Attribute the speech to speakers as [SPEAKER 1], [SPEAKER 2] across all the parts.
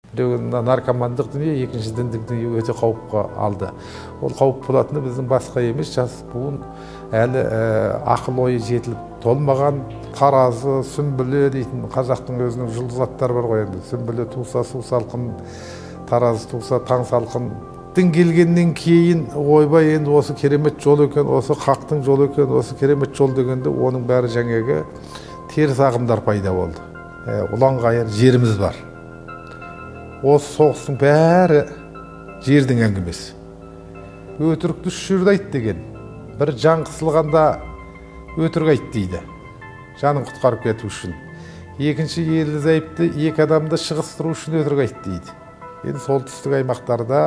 [SPEAKER 1] Біреуі наркомандық дүние, екінші діндік дүние өте қауіпқа алды. Ол қауіп болатыны біздің басқа емес, жас буын әлі ақыл ойы жетіліп толмаған, таразы, сүмбіле дейтін қазақтың өзінің жұлдыз аттары бар ғой енді. Сүмбіле туса су салқын, таразы туса таң салқын. Дін келгеннен кейін ойбай енді осы керемет жол екен, осы хақтың жолы екен, осы керемет жол дегенде оның бәрі жаңағы теріс ағымдар пайда болды. Ұлан ғайыр жеріміз бар. Осы соғыстың бәрі жердің әңгімесі. Өтірікті үш жерде айт деген. Бір жан қысылғанда өтірік айт дейді. Жанын құтқарып кету үшін. Екінші ерлі зайыпты екі адамды шығыстыру үшін өтірік айт дейді. Енді солтүстік аймақтарда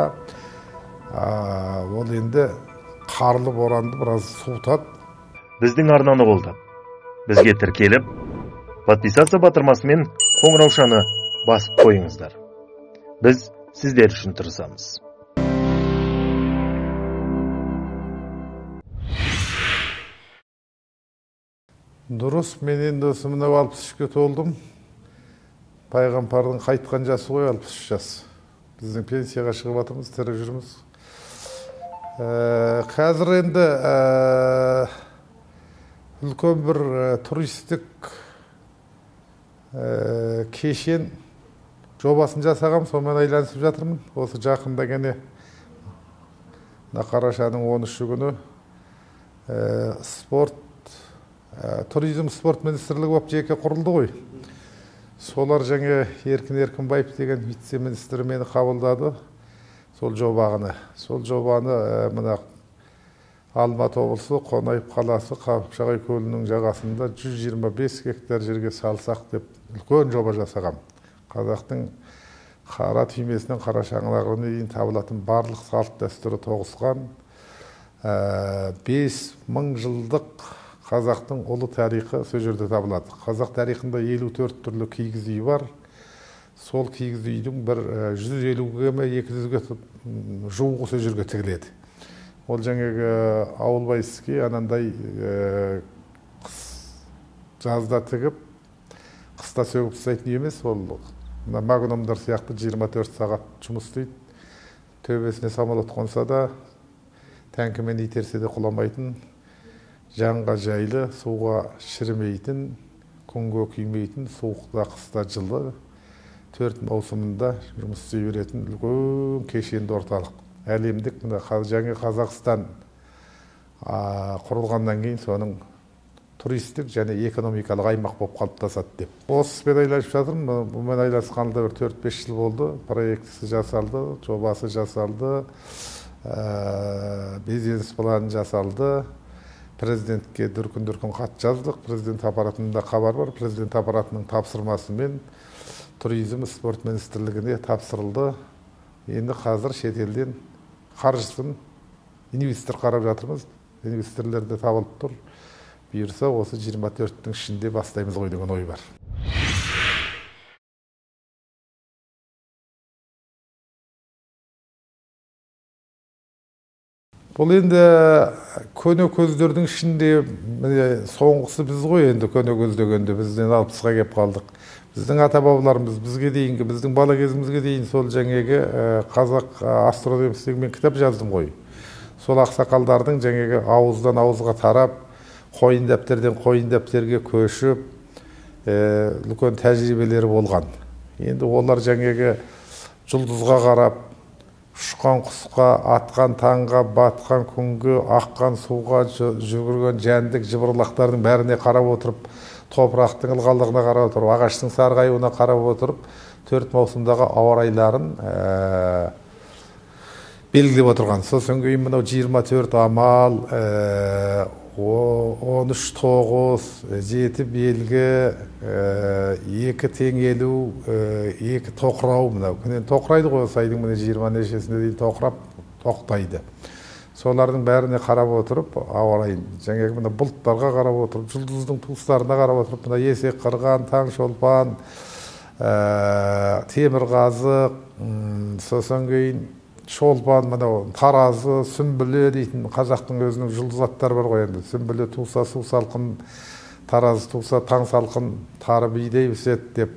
[SPEAKER 1] ол енді қарлы боранды біраз суытады.
[SPEAKER 2] Біздің арнаны қолдап, бізге тіркеліп, подписация батырмасымен қоңыраушаны басып қойыңыздар. Біз сіздер үшін тырысамыз.
[SPEAKER 1] Дұрыс, мен енді осы мынау 63-ке толдым. Пайғамбардың қайтқан жасы ғой 63 жас. Біздің пенсияға шығып жатырмыз, тірі жүрміз. Қазір енді үлкен бір туристік кешен жобасын жасағам, сонымен айланысып жатырмын. Осы жақында гәне қарашаның 13-ші күні туризм спорт министрлігі болып жеке құрылды ғой. Солар жаңа Еркін-Еркінбаев деген вице-министр мені қабылдады. Сол жобаны мына Алматы облысы Қонаев қаласы Қапшағай көлінің жағасында 125 гектар жерге салсақ деп үлкен жоба жасағам. Қазақтың қара түймесінен қара шаңырағына дейін табылатын барлық салт дәстүрі тоғысқан 5000 жылдық қазақтың ұлы тарихы сол жерде табылады. Қазақ тарихында 54 түрлі киіз үй бар. Сол киіз үйдің бір 150-ге ме 200-ге жуығы сол жерге тігіледі. Ол жаңағы ауылбайский анандай жазда тігіп, қыста сөгіп тастайтын емес. Ол магнумдар сияқты 24 сағат жұмыс істейді. Төбесіне самолет қонса да, тәңкімен итерсе де құламайтын, жанға жайлы, суға шірімейтін, күнге күймейтін, суықта қыста жылы, 4 маусымында жұмыс істей беретін үлкен кешенді орталық. Әлемдік жаңа Қазақстан құрылғаннан кейін соның туристік және экономикалық аймақ болып қалыптасады деп. Осы іспен айланып жатырмын. Бұмен айланысқанымда бір 4-5 жыл болды. Проектісі жасалды, жобасы жасалды, бизнес планы жасалды. Президентке дүркін хат жаздық. Президент аппаратында хабар бар. Президент аппаратының тапсырмасымен туризм спорт министрлігіне тапсырылды. Енді қазір шетелден қаржысын инвестор қарап жатырмыз. Инвесторлер де табылып тұр. Бұйырса осы 24-тің ішінде бастаймыз ғой деген ой бар. Бұл енді көне көздердің ішінде соңғысы біз ғой енді көне көз дегенде бізден 60-ға кеп қалдық. Біздің ата-бабаларымыз бізге дейінгі, біздің бала кезімізге дейін сол жаңағы қазақ астрономиясы деген кітап жаздым ғой. Сол ақсақалдардың жаңағы ауыздан ауызға тарап, қойын дәптерден қойын дәптерге көшіп, үлкен тәжірибелері болған. Енді олар жаңағы жұлдызға қарап, ұшқан құсқа, атқан таңға, батқан күнге, аққан суға, жүгірген жәндік, жыбырлақтардың бәріне қарап отырып, топырақтың ылғалдығына қарап отырып, ағаштың сарғаюына қарап отырып, 4 маусымдағы ауа райларын белгілеп отырған. Сосын кейін мынау 24 амал, 13-9, 7 белгі, 2 теңелу, 2 тоқырау. Күнен тоқырайды ғой, сайдың 20 нешесінде дейін тоқырап, тоқтайды. Солардың бәріне қарап отырып, ауа райын, жаңағы мына бұлттарға қарап отырып, жұлдыздың туыстарына қарап отырып, мына есек қырған, таң шолпан, темірқазық, сосын кейін шолпан, мынау таразы, сүмбіле дейтін қазақтың өзінің жұлдыз аттары бар ғой енді. Сүмбіле туса су салқын, таразы туса таң салқын, тары бидей өседі деп.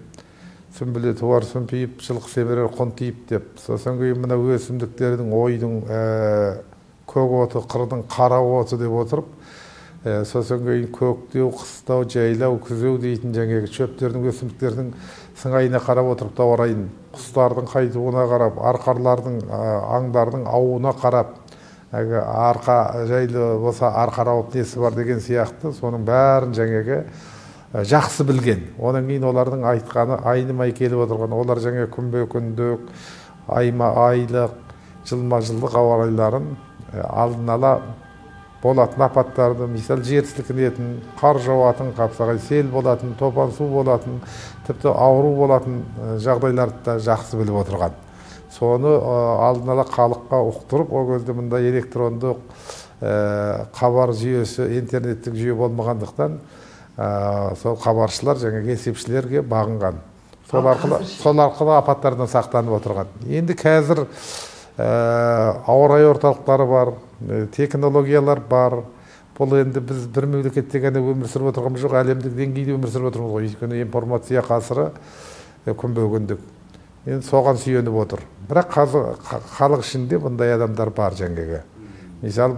[SPEAKER 1] сүмбілеті бар сүмпиіп, жылқы семерер құнтиып деп. Сосын кейін мына өсімдіктердің ойдың көк оты, қырдың қара оты деп отырып, сосын кейін көктеу, қыстау, жайлау, күзеу дейтін жаңағы шөптердің, өсімдіктердің сыңайына қарап отырып та орайын, құстардың қайтуына қарап, арқарлардың, аңдардың ауына қарап, арқа жайлы болса арқа рауып несі бар деген сияқты, соның бәрін жаңағы жақсы білген. Онан кейін олардың айтқаны айнымай келіп отырған, олар жаңа күнбе күндік, айма айлық, жылма жылдық ауа райларын алдын ала болатын апаттарды, мисал жер сілкінетін, қар жауатын, қапсағай сел болатын, топан су болатын, тіпті ауру болатын жағдайларды да жақсы біліп отырған. Соны алдын ала халыққа ұқтырып, о кезде мұнда электрондық хабар жүйесі, интернеттік жүйе болмағандықтан, сол хабаршылар жаңағы есепшілерге бағынған. Сол арқылы апаттардан сақтанып отырған. Енді қазір ауа райы орталықтары бар, технологиялар бар. Бұл енді біз бір мемлекетте ғана өмір сүріп отырғанымыз жоқ, әлемдік деңгейде өмір сүріп отырмыз ғой. Өйткені информация ғасыры күнбе күндік. Енді соған сүйеніп отыр. Бірақ қазір халық ішінде бұндай адамдар бар жаңағы. Мисал,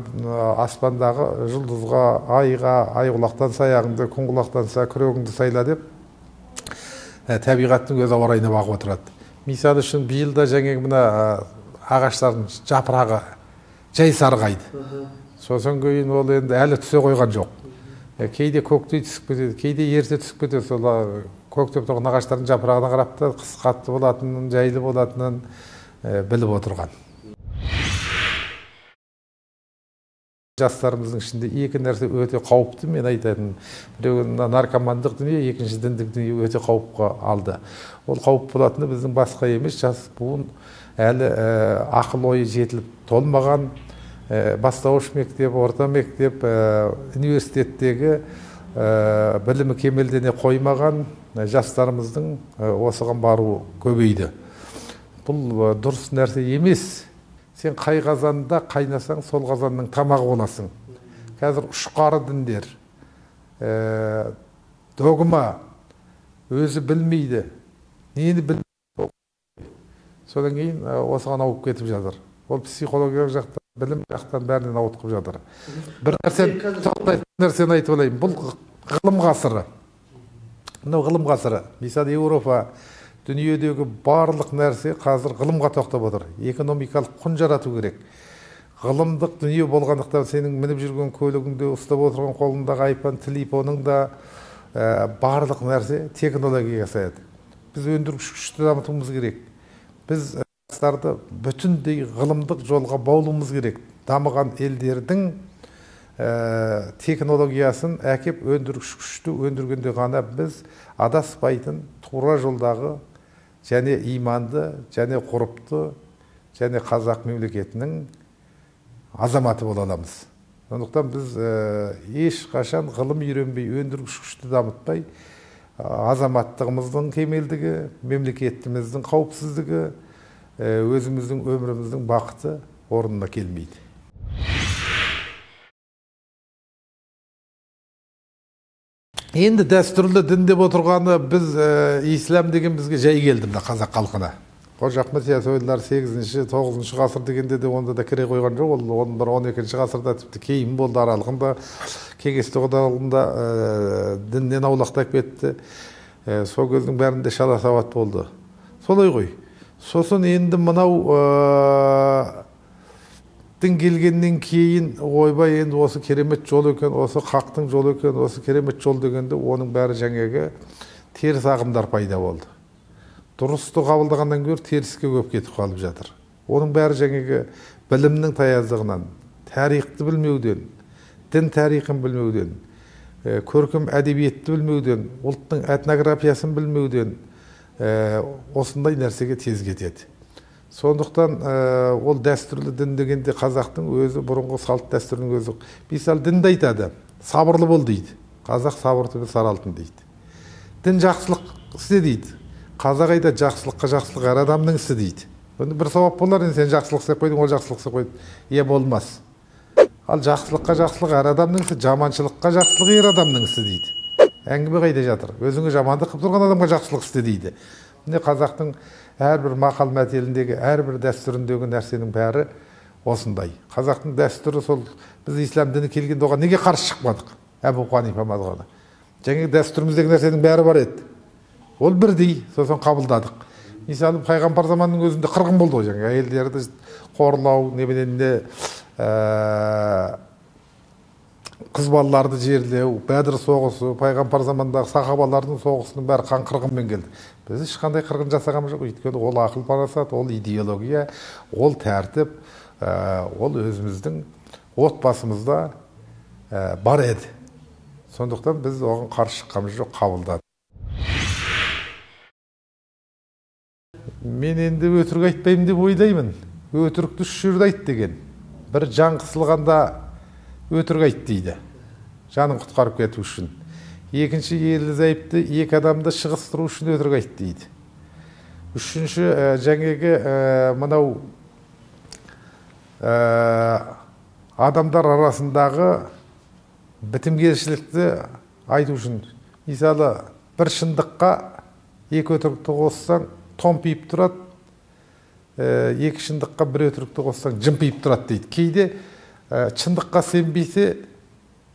[SPEAKER 1] аспандағы жұлдызға, айға, айғұлақтан саяғыңды, күнғұлақтан күрегіңді сайла деп, табиғаттың өз ауа райына бағып отырады. Мисал үшін биылда жаңағы мына ағаштардың жапырағы жай сарғайды. Сосын кейін ол енді әлі түсе қойған жоқ. Кейде көктей түсіп кетеді, кейде ерте түсіп кетеді. Сол көктеп тұрған ағаштардың жапырағына қарап та қыс қатты болатынын, жайлы болатынын біліп отырған. Жастарымыздың ішінде екі нәрсе өте қауіпті, мен айтатын. Біреуі наркомандық дүние, екінші діндік дүние өте қауіпке алды. Ол қауіп болатыны біздің басқа емес, жас буын әлі ақыл ойы жетіліп толмаған, бастауыш мектеп, орта мектеп, университеттегі білімі кемелдене қоймаған жастарымыздың осыған баруы көбейді. Бұл дұрыс нәрсе емес. Сен қай қазанда қайнасаң, сол қазанның тамағы боласың. Қазір ұшқары діндер, догма, өзі білмейді, нені білмейді. Содан кейін осыған ауып кетіп жатыр. Ол психологиялық жақтан, білім жақтан бәрінен ауытқып жатыр. Бір нәрсені айтып олайын, бұл ғылым ғасыры. Мынау ғылым ғасыры. Мысалы Еуропа, дүниедегі барлық нәрсе қазір ғылымға тоқтап отыр. Экономикалық құн жарату керек. Ғылымдық дүние болғандықтан сенің мініп жүрген көлігіңде, ұстап отырған қолындағы айпан, телефоның да барлық нәрсе технологияға саяды. Біз өндіргіш күшті дамытуымыз керек. Біз жастарды бүтіндей ғылымдық жолға баулуымыз керек. Дамыған елдердің технологиясын әкеп өндіргіш күшті өндіргенде ғана біз адаспайтын тура жолдағы және иманды, және ғұрыпты, және қазақ мемлекетінің азаматы бола аламыз. Сондықтан біз ешқашан ғылым үйренбей, өндіргіш күшті дамытпай, азаматтығымыздың кемелдігі, мемлекетіміздің қауіпсіздігі, өзіміздің өміріміздің бақыты орнына келмейді. Енді дәстүрлі дін деп отырғаны біз ислам деген бізге жай келді қазақ халқына. Қожа Ахмет Яссауилар 8-9 ғасыр дегенде де онда да кіре қойған жоқ. Ол 11-12 ғасырда тіпті кейін болды, аралығында кеңестік одағында діннен аулақтап кетті. Сол кездің бәрінде шала сауат болды. Солай ғой. Сосын енді мынау дін келгеннен кейін ойбай енді осы керемет жол екен, осы хақтың жолы екен, осы керемет жол дегенде оның бәрі жаңағы теріс ағымдар пайда болды. Дұрысты қабылдағаннан гөрі теріске көп кетіп қалып жатыр. Оның бәрі жаңағы білімнің таяздығынан, тарихты білмеуден, дін тарихын білмеуден, көркем әдебиетті білмеуден, ұлттың этнографиясын білмеуден осындай нәрсеге тез кетеді. Сондықтан ол дәстүрлі дін дегенде қазақтың өзі бұрынғы салт дәстүрінің өзі. Мысалы дінді айтады, сабырлы бол дейді. Қазақ сабыр түбі сары алтын дейді. Дін жақсылық істе дейді. Қазақ айтады, жақсылыққа жақсылық әр адамның ісі дейді. Бір сауап болар, сен жақсылық істеп қойдың, ол жақсылық істеп қойды. Болмас. Ал жақсылыққа жақсылық әр адамның ісі, жаманшылыққа жақсылық ер адамның ісі дейді. Әңгіме қайда жатыр? Өзіңе жамандық қылып тұрған адамға жақсылық істе дейді. міне қазақтың әрбір мақал мәтеліндегі, әрбір дәстүріндегі нәрсенің бәрі осындай. Қазақтың дәстүрі сол, біз ислам діні келгенде оған неге қарсы шықпадық? Әбу Ханифа мазһабы. Жаңағы дәстүріміздегі нәрсенің бәрі бар еді. Ол бірдей, сосын қабылдадық. Мысалы, пайғамбар заманының өзінде қырғын болды ғой, жаңағы әйелдерді қорлау, неменен қыз балаларды жерлеу, Бәдір соғысы, пайғамбар замандағы сахабалардың соғысының бәрі қан қырғынмен келді. Біз ешқандай қырғын жасағамыз жоқ, өйткені ол ақыл парасат, ол идеология, ол тәртіп, ол өзіміздің отбасымызда бар еді. Сондықтан біз оған қарсы шыққамыз жоқ, қабылдадық. Мен енді өтірік айтпаймын деп ойлаймын. Өтірікті үш жерде айт деген. Бір жан қысылғанда өтірік айт дейді, жанын құтқарып кету үшін. Екінші, ерлі зайыпты екі адамды шығыстыру үшін өтірік айт дейді. Үшінші, жаңағы мынау адамдар арасындағы бітімгершілікті айту үшін. Мысалы, бір шындыққа екі өтірікті қоссаң, томпиып тұрады, екі шындыққа бір өтірікті қоссаң, жымпиып тұрады дейді. Кейде шындыққа сенбейсе,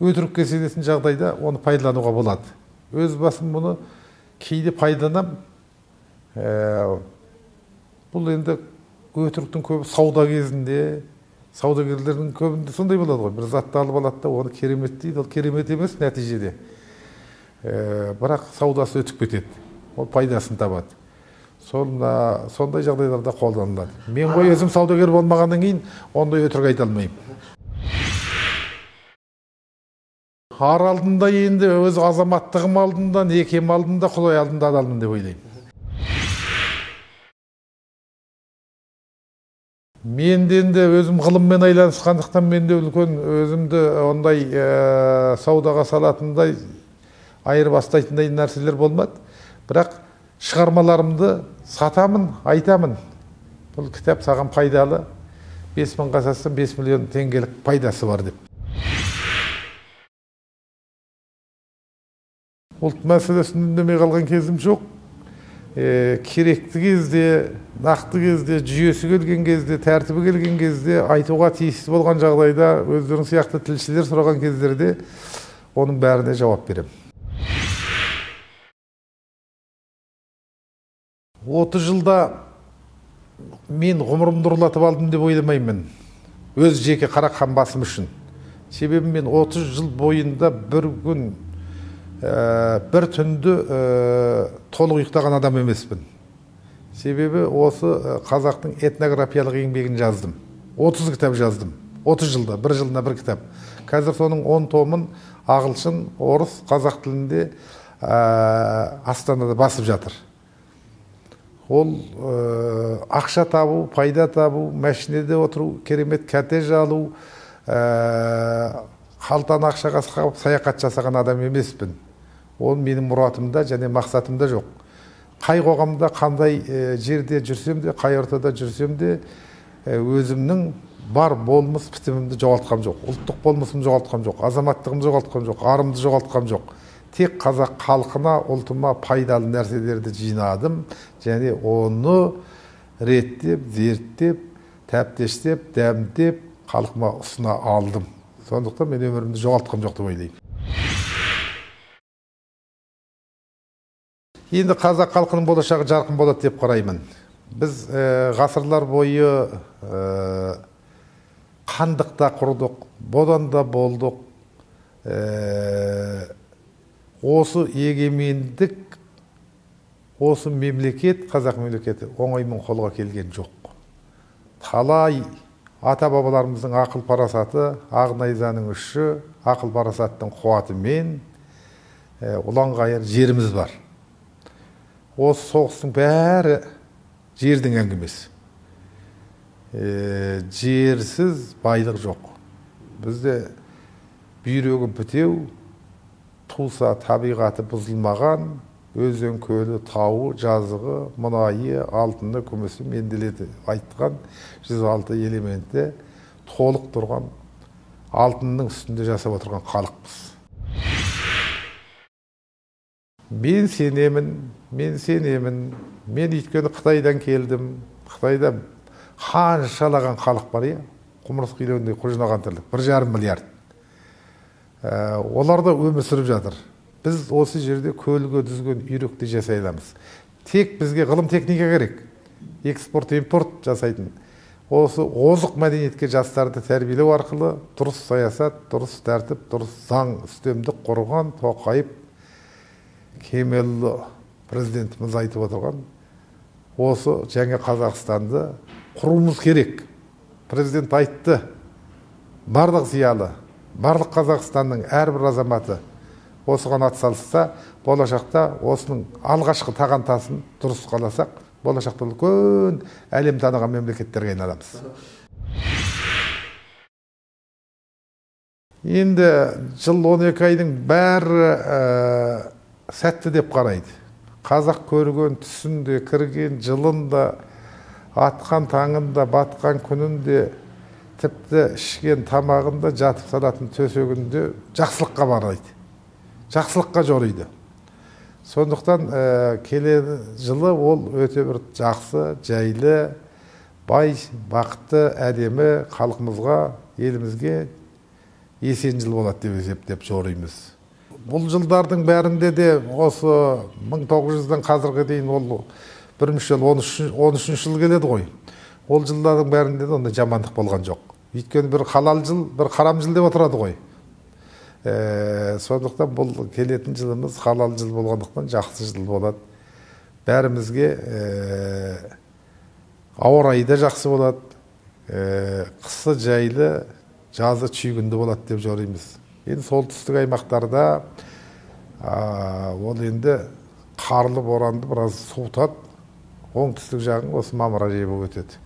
[SPEAKER 1] өтірікке сенетін жағдайда оны пайдалануға болады. Өз басым мұны кейде пайдаланам. Бұл енді өтіріктің көбі сауда кезінде, саудагерлердің көбінде сондай болады ғой. Бір затты алып алады да, оны керемет дейді, ол керемет емес нәтижеде. Бірақ саудасы өтіп кетеді, ол пайдасын табады. Сондай жағдайларда қолданылады. Мен ғой өзім саудагер болмағаннан кейін ондай өтірік айта алмаймын. Ар алдында енді өз азаматтығым алдында, некем алдында, Құдай алдында адалмын деп ойлаймын. Мен енді өзім ғылыммен айланысқандықтан менде үлкен өзімді ондай саудаға салатындай, айырбастайтындай нәрселер болмады. Бірақ шығармаларымды сатамын, айтамын. Бұл кітап саған пайдалы, 5000-ға сатсам 5 миллион теңгелік пайдасы бар деп. Ұлт мәселесін үндемей қалған кезім жоқ. Керекті кезде, нақты кезде, жүйесі келген кезде, тәртібі келген кезде, айтуға тиісті болған жағдайда, өздерің сияқты тілшілер сұраған кездерде оның бәріне жауап берем. 30 жылда мен ғұмырымды ұрлатып алдым деп ойламаймын. Өз жеке қараққан басым үшін. Себебі мен 30 жыл бойында бір күн, бір түнді толық ұйықтаған адам емеспін. Себебі осы қазақтың этнографиялық еңбегін жаздым. 30 кітап жаздым. 30 жылда, бір жылына бір кітап. Қазір соның 10 томын ағылшын, орыс, қазақ тілінде Астанада басып жатыр. Ол ақша табу, пайда табу, мәшинеде отыру, керемет коттедж алу, қалтаны ақшаға сақап саяхат жасаған адам емеспін. Ол менің мұратымда және мақсатымда жоқ. Қай қоғамда, қандай жерде жүрсем де, қай ортада жүрсем де, өзімнің бар болмыс бітімімді жоғалтқам жоқ. Ұлттық болмысымды жоғалтқам жоқ, азаматтығымды жоғалтқам жоқ, арымды жоғалтқам жоқ. Тек қазақ халқына, ұлтыма пайдалы нәрселерді жинадым, және оны реттеп, зерттеп, тәптештеп, дәмдеп, халқыма ұсына алдым. Сондықтан мен өмірімді жоғалтқам жоқ деп ойлаймын. Енді қазақ халқының болашағы жарқын болады деп қараймын. Біз ғасырлар бойы қандықта құрдық, боданда болдық. Осы егемендік, осы мемлекет, қазақ мемлекеті оңаймен қолға келген жоқ. Талай ата-бабаларымыздың ақыл парасаты, ақ найзаның ұшы, ақыл парасаттың қуатымен ұлан-ғайыр жеріміз бар. Осы соғыстың бәрі жердің әңгімесі. Жерсіз байлық жоқ. Бізде бүйрегі бітеу, туса табиғаты бұзылмаған, өзен, көлі, тауы, жазығы, мұнайы, алтыны, күмісі менделеді айтқан 106 элементте толық тұрған алтынның үстінде жасап отырған халықпыз. Мен сенемін, мен өйткені Қытайдан келдім. Қытайда қаншалаған халық бар, құмырсқа үйлерінде құжынаған тірлік, 1,5 миллиард. Олар да өмір сүріп жатыр. Біз осы жерде көлге дүзген үйректі жасай аламыз. Тек бізге ғылым техника керек. Экспорт, импорт жасайтын. Осы озық мәдениетке жастарды тәрбиелеу арқылы дұрыс саясат, дұрыс тәртіп, дұрыс заң үстемдік құрған Тоқаев Кемелұлы президентіміз айтып отырған осы жаңа Қазақстанды құруымыз керек. Президент айтты, барлық зиялы, барлық Қазақстанның әрбір азаматы осыған атсалысса, болашақта осының алғашқы таған тасын дұрыс қаласақ, болашақта үлкен әлем таныған мемлекеттерге айналамыз. Енді жыл 12 айдың бәрі сәтті деп қарайды. Қазақ көрген түсінде, кірген жылында, атқан таңында, батқан күнінде, тіпті ішкен тамағында, жатып салатын төсегінде жақсылыққа барайды. Жақсылыққа жорайды. Сондықтан келер жылы ол өте бір жақсы, жайлы, бай, бақытты, әдемі халқымызға, елімізге есен жыл болады деп есептеп жораймыз. Бұл жылдардың бәрінде де осы 1900-дан қазірге дейін ол бірінші жыл 13 жыл келеді ғой. Ол жылдардың бәрінде де ондай жамандық болған жоқ. Өйткені бір халал жыл, бір харам жыл деп отырады ғой. Сондықтан бұл келетін жылымыз халал жыл болғандықтан жақсы жыл болады. Бәрімізге ауа райы да жақсы болады. Қысы жайлы, жазы чүйгінді болады деп жораймыз. Енді солтүстік аймақтарда ол енді қарлы боранды біраз суытады. Оңтүстік жағын осы мамыр айы болып өтеді.